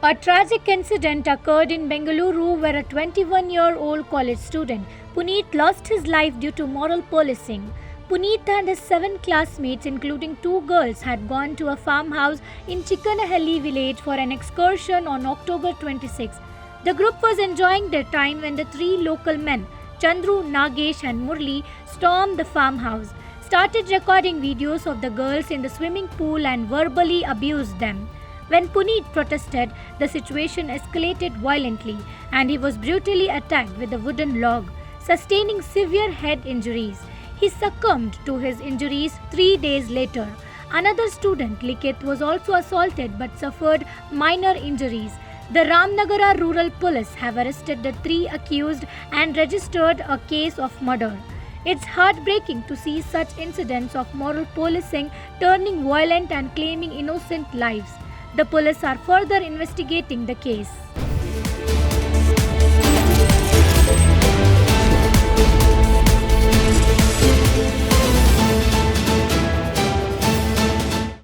A tragic incident occurred in Bengaluru where a 21-year-old college student, Puneeth, lost his life due to moral policing. Puneeth and his 7 classmates, including 2 girls, had gone to a farmhouse in Chikkenahalli village for an excursion on October 26. The group was enjoying their time when the 3 local men, Chandru, Nagesh and Murali, stormed the farmhouse, started recording videos of the girls in the swimming pool and verbally abused them. When Puneeth protested, the situation escalated violently and he was brutally attacked with a wooden log, sustaining severe head injuries. He succumbed to his injuries 3 days later. Another student, Likith, was also assaulted but suffered minor injuries. The Ramanagara Rural police have arrested the 3 accused and registered a case of murder. It's heartbreaking to see such incidents of moral policing turning violent and claiming innocent lives. The police are further investigating the case.